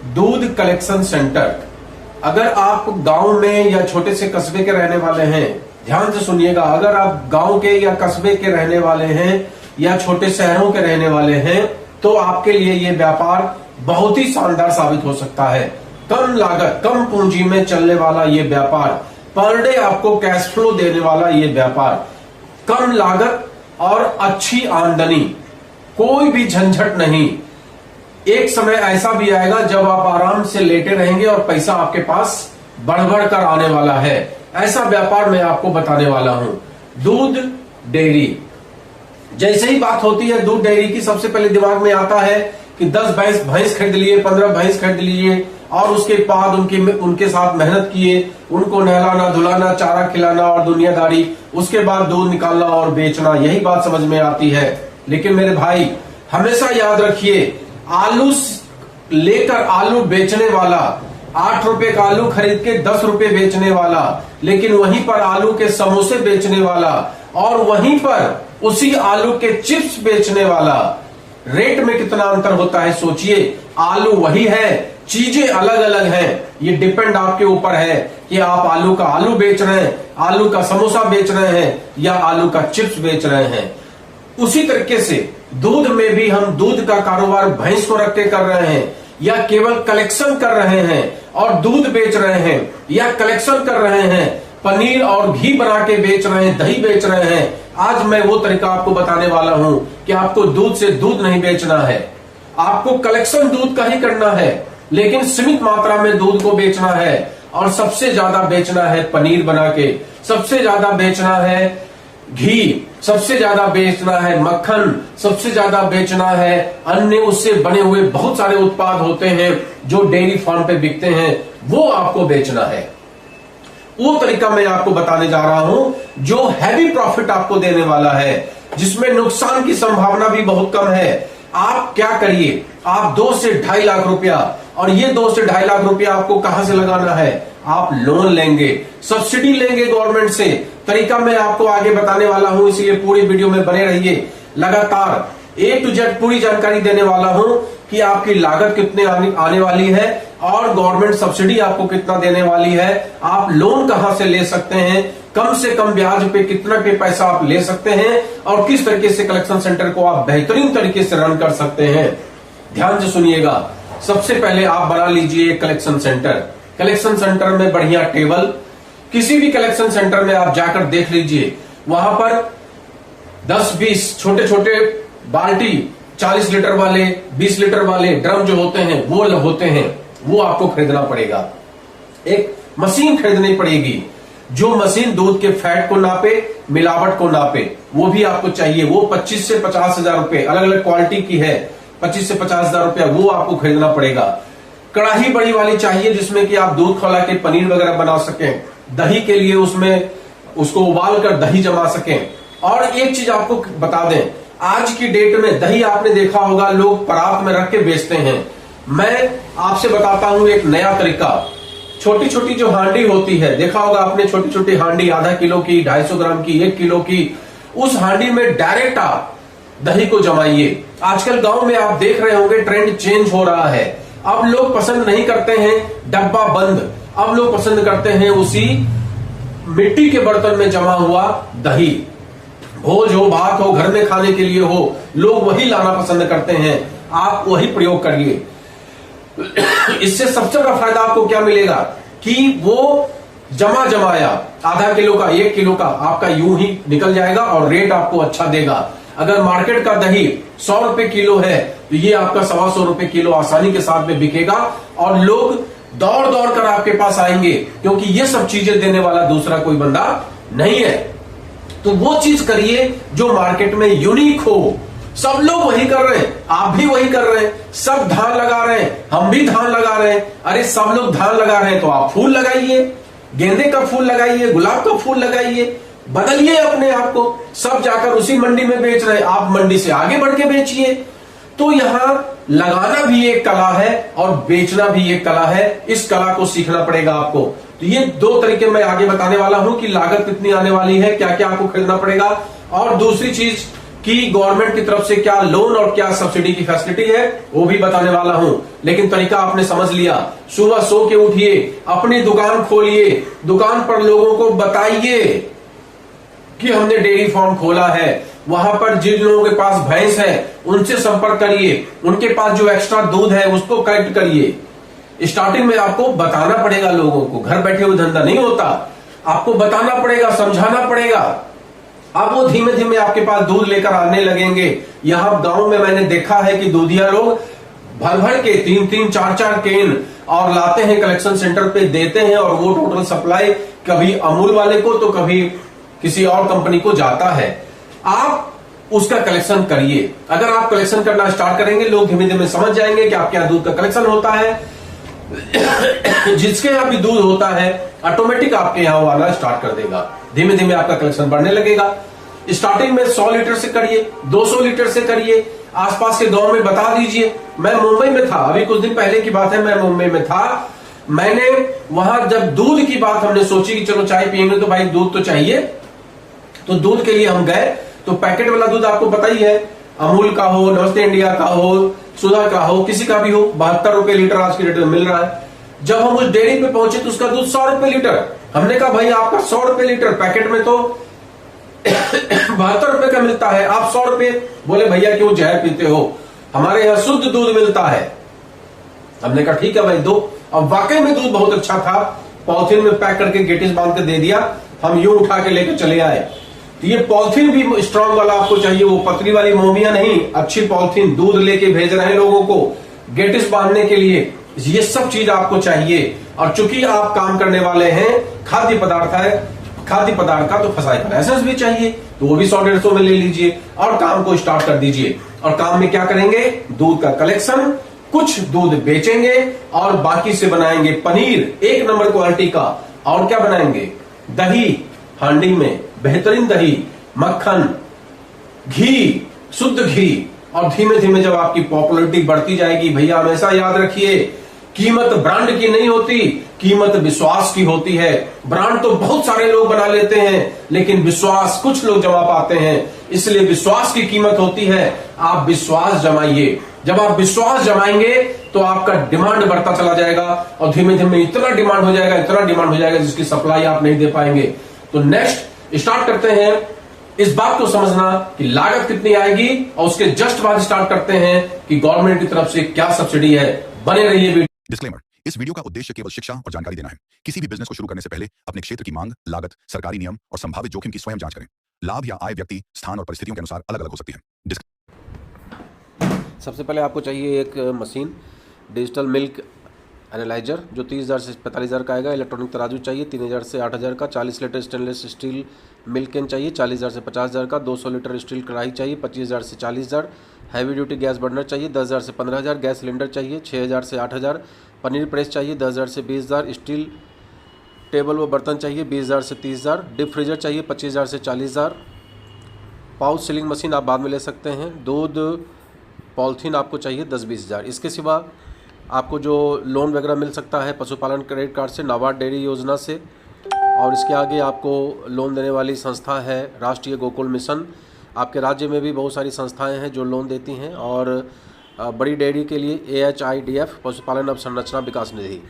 दूध collection centre. अगर आप गांव में या छोटे से कस्बे के रहने वाले हैं, ध्यान से सुनिएगा, अगर आप गांव के या कस्बे के रहने वाले हैं या छोटे शहरों के रहने वाले हैं तो आपके लिए ये व्यापार बहुत ही शानदार साबित हो सकता है। कम लागत, कम पूंजी में चलने वाला ये व्यापार, पर डे आपको कैश फ्लो देने वाला ये व्यापार, कम लागत और अच्छी आमदनी, कोई भी झंझट नहीं। एक समय ऐसा भी आएगा जब आप आराम से लेटे रहेंगे और पैसा आपके पास बढ़ बढ़ कर आने वाला है। ऐसा व्यापार मैं आपको बताने वाला हूं। दूध डेयरी, जैसे ही बात होती है दूध डेयरी की, सबसे पहले दिमाग में आता है कि 10 भैंस खरीद लिए, 15 भैंस खरीद लिए और उसके बाद उनके साथ मेहनत किए, उनको नहलाना धुलाना, चारा खिलाना और दुनियादारी, उसके बाद दूध निकालना और बेचना, यही बात समझ में आती है। लेकिन मेरे भाई हमेशा याद रखिए, आलू लेकर आलू बेचने वाला, 8 रुपए का आलू खरीद के 10 रुपए बेचने वाला, लेकिन वहीं पर आलू के समोसे बेचने वाला और वहीं पर उसी आलू के चिप्स बेचने वाला, रेट में कितना अंतर होता है सोचिए। आलू वही है, चीजें अलग अलग हैं। ये डिपेंड आपके ऊपर है कि आप आलू का आलू बेच रहे हैं, आलू का समोसा बेच रहे हैं या आलू का चिप्स बेच रहे हैं। उसी तरीके से दूध में भी हम दूध का कारोबार भैंस को रख के कर रहे हैं या केवल कलेक्शन कर रहे हैं और दूध बेच रहे हैं, या कलेक्शन कर रहे हैं, पनीर और घी बना के बेच रहे हैं, दही बेच रहे हैं। आज मैं वो तरीका आपको बताने वाला हूं कि आपको दूध से दूध नहीं बेचना है, आपको कलेक्शन दूध का ही करना है, लेकिन सीमित मात्रा में दूध को बेचना है और सबसे ज्यादा बेचना है पनीर बना के, सबसे ज्यादा बेचना है घी, सबसे ज्यादा बेचना है मक्खन, सबसे ज्यादा बेचना है अन्य उससे बने हुए बहुत सारे उत्पाद होते हैं जो डेयरी फार्म पे बिकते हैं, वो आपको बेचना है। वो तरीका मैं आपको बताने जा रहा हूं जो हैवी प्रॉफिट आपको देने वाला है, जिसमें नुकसान की संभावना भी बहुत कम है। आप क्या करिए, आप 2 से 2.5 लाख रुपया, और ये 2 से 2.5 लाख रुपया आपको कहां से लगाना है, आप लोन लेंगे, सब्सिडी लेंगे गवर्नमेंट से। तरीका मैं आपको आगे बताने वाला हूं, इसलिए पूरी वीडियो में बने रहिए। लगातार A to Z पूरी जानकारी देने वाला हूं कि आपकी लागत कितने आने वाली है और गवर्नमेंट सब्सिडी आपको कितना देने वाली है, आप लोन कहां से ले सकते हैं, कम से कम ब्याज पे कितना पे पैसा आप ले सकते हैं और किस तरीके से कलेक्शन सेंटर को आप बेहतरीन तरीके से रन कर सकते हैं। ध्यान से सुनिएगा। सबसे पहले आप बना लीजिए कलेक्शन सेंटर। कलेक्शन सेंटर में बढ़िया टेबल, किसी भी कलेक्शन सेंटर में आप जाकर देख लीजिए, वहां पर 10-20 छोटे छोटे बाल्टी, 40 लीटर वाले, 20 लीटर वाले ड्रम जो होते हैं वो आपको खरीदना पड़ेगा। एक मशीन खरीदनी पड़ेगी जो मशीन दूध के फैट को नापे, मिलावट को नापे, वो भी आपको चाहिए। वो 25 से 50 हजार रुपए, अलग अलग क्वालिटी की है, 25 से 50 हजार रुपया वो आपको खरीदना पड़ेगा। कढ़ाई बड़ी वाली चाहिए जिसमें कि आप दूध खौला के पनीर वगैरह बना सकें, दही के लिए उसमें उसको उबाल कर दही जमा सकें। और एक चीज आपको बता दें, आज की डेट में दही आपने देखा होगा लोग परात में रख के बेचते हैं। मैं आपसे बताता हूं एक नया तरीका। छोटी छोटी जो हांडी होती है, देखा होगा आपने, छोटी छोटी हांडी, आधा किलो की, 250 ग्राम की, 1 किलो की, उस हांडी में डायरेक्ट आप दही को जमाइए। आजकल गांव में आप देख रहे होंगे ट्रेंड चेंज हो रहा है। अब लोग पसंद नहीं करते हैं डब्बा बंद, अब लोग पसंद करते हैं उसी मिट्टी के बर्तन में जमा हुआ दही। भोज हो, भात हो, घर में खाने के लिए हो, लोग वही लाना पसंद करते हैं। आप वही प्रयोग करिए। इससे सबसे बड़ा फायदा आपको क्या मिलेगा कि वो जमाया आधा किलो का, 1 किलो का आपका यूं ही निकल जाएगा और रेट आपको अच्छा देगा। अगर मार्केट का दही 100 रुपए किलो है तो ये आपका 125 रुपए किलो आसानी के साथ में बिकेगा और लोग दौड़ दौड़ कर आपके पास आएंगे, क्योंकि ये सब चीजें देने वाला दूसरा कोई बंदा नहीं है। तो वो चीज करिए जो मार्केट में यूनिक हो। सब लोग वही कर रहे हैं, आप भी वही कर रहे हैं, सब धान लगा रहे हैं, हम भी धान लगा रहे हैं। अरे सब लोग धान लगा रहे हैं तो आप फूल लगाइए, गेंदे का फूल लगाइए, गुलाब का फूल लगाइए, बदलिए अपने आप को। सब जाकर उसी मंडी में बेच रहे हैं, आप मंडी से आगे बढ़ के बेचिए। तो यहां लगाना भी एक कला है और बेचना भी एक कला है। इस कला को सीखना पड़ेगा आपको। तो ये 2 तरीके मैं आगे बताने वाला हूं कि लागत कितनी आने वाली है, क्या क्या आपको खरीदना पड़ेगा। और दूसरी चीज कि गवर्नमेंट की तरफ से क्या लोन और क्या सब्सिडी की फैसिलिटी है वो भी बताने वाला हूं। लेकिन तरीका आपने समझ लिया, सुबह सो के उठिए, अपनी दुकान खोलिए, दुकान पर लोगों को बताइए कि हमने डेयरी फार्म खोला है, वहां पर जिन लोगों के पास भैंस है उनसे संपर्क करिए, उनके पास जो एक्स्ट्रा दूध है उसको कलेक्ट करिए। स्टार्टिंग में आपको बताना पड़ेगा लोगों को, घर बैठे हुए धंधा नहीं होता, आपको बताना पड़ेगा, समझाना पड़ेगा। अब वो धीमे धीमे आपके पास दूध लेकर आने लगेंगे। यहां गांव में मैंने देखा है कि दूधिया लोग भर भर के 3-3, 4-4 केन और लाते हैं, कलेक्शन सेंटर पे देते हैं और वो टोटल सप्लाई कभी अमूल वाले को तो कभी किसी और कंपनी को जाता है। आप उसका कलेक्शन करिए। अगर आप कलेक्शन करना स्टार्ट करेंगे, लोग धीमे धीमे समझ जाएंगे कि आपके यहां दूध का कलेक्शन होता है। जिसके यहां भी दूध होता है ऑटोमेटिक आपके यहां वो आना स्टार्ट कर देगा, धीमे धीमे आपका कलेक्शन बढ़ने लगेगा। स्टार्टिंग में 100 लीटर से करिए, 200 लीटर से करिए, आसपास के गांव में बता दीजिए। मैं मुंबई में था, अभी कुछ दिन पहले की बात है, मैं मुंबई में था। मैंने वहां जब दूध की बात हमने सोची कि चलो चाय पियेंगे तो भाई दूध तो चाहिए, तो दूध के लिए हम गए। तो पैकेट वाला दूध आपको पता ही है, अमूल का हो, नमस्ते इंडिया का हो, सुधा का हो, किसी का भी हो, 72 रुपए लीटर आज की डेट में मिल रहा है। जब हम उस डेयरी पे पहुंचे तो उसका दूध 100 रुपए लीटर। हमने कहा भाई आपका 100 रुपए लीटर, पैकेट में तो 72 रुपए का मिलता है, आप 100 रुपए। बोले भैया क्यों जहर पीते हो, हमारे यहां शुद्ध दूध मिलता है। हमने कहा ठीक है भाई दो। अब वाकई में दूध बहुत अच्छा था, पॉलिथीन में पैक करके गेटिस बांध के दे दिया, हम यूं उठा के लेकर चले आए। तो ये पॉलिथीन भी स्ट्रांग वाला आपको चाहिए, वो पतली वाली मोमिया नहीं, अच्छी पॉलिथीन। दूध लेके भेज रहे हैं लोगों को गेटिस बांधने के लिए, ये सब चीज आपको चाहिए। और चूंकि आप काम करने वाले हैं, खाद्य पदार्थ है, खाद्य पदार्थ का तो फसाई का लाइसेंस भी चाहिए, तो वो भी 100-150 में ले लीजिए और काम को स्टार्ट कर दीजिए। और काम में क्या करेंगे, दूध का कलेक्शन, कुछ दूध बेचेंगे और बाकी से बनाएंगे पनीर 1 नंबर क्वालिटी का। और क्या बनाएंगे, दही हांडी में, बेहतरीन दही, मक्खन, घी, शुद्ध घी। और धीमे धीमे जब आपकी पॉपुलैरिटी बढ़ती जाएगी, भैया हमेशा याद रखिए, कीमत ब्रांड की नहीं होती, कीमत विश्वास की होती है। ब्रांड तो बहुत सारे लोग बना लेते हैं, लेकिन विश्वास कुछ लोग जमा पाते हैं, इसलिए विश्वास की कीमत होती है। आप विश्वास जमाइए, जब आप विश्वास जमाएंगे तो आपका डिमांड बढ़ता चला जाएगा और धीमे धीमे इतना डिमांड हो जाएगा, इतना डिमांड हो जाएगा जिसकी सप्लाई आप नहीं दे पाएंगे। तो नेक्स्ट स्टार्ट करते हैं इस बात को समझना कि लागत कितनी आएगी, और उसके जस्ट बाद स्टार्ट करते हैं कि गवर्नमेंट की तरफ से क्या सब्सिडी है। बने रहिए। डिस्क्लेमर, इस वीडियो का उद्देश्य केवल शिक्षा और जानकारी देना है। किसी भी बिजनेस को शुरू करने से पहले अपने क्षेत्र की मांग, लागत, सरकारी नियम और संभावित जोखिम की स्वयं जांच करें। लाभ या आय व्यक्ति, स्थान और परिस्थितियों के अनुसार अलग अलग हो सकती है। सबसे पहले आपको चाहिए एक मशीन, डिजिटल मिल्क एनालाइजर, जो 30,000 से 45,000 का आएगा। इलेक्ट्रॉनिक तराजू चाहिए 3,000 से 8,000 का। 40 litre stainless steel milk can चाहिए 40,000 से 50,000 का। 200 लीटर स्टील कढ़ाई चाहिए 25,000 से 40,000। हैवी ड्यूटी गैस बर्नर चाहिए 10,000 से 15,000। गैस सिलेंडर चाहिए 6,000 से 8,000। पनीर प्रेस चाहिए 10,000 से 20,000। स्टील टेबल व बर्तन चाहिए 20,000 से 30,000। डीप फ्रीजर चाहिए 25,000 से 40,000। पाउच सीलिंग मशीन आप बाद में ले सकते हैं। दूध पॉलिथीन आपको चाहिए 10-20,000। इसके सिवा आपको जो लोन वगैरह मिल सकता है पशुपालन क्रेडिट कार्ड से, नाबार्ड डेयरी योजना से, और इसके आगे आपको लोन देने वाली संस्था है राष्ट्रीय गोकुल मिशन। आपके राज्य में भी बहुत सारी संस्थाएं हैं जो लोन देती हैं। और बड़ी डेयरी के लिए AHIDF, पशुपालन अवसंरचना विकास निधि।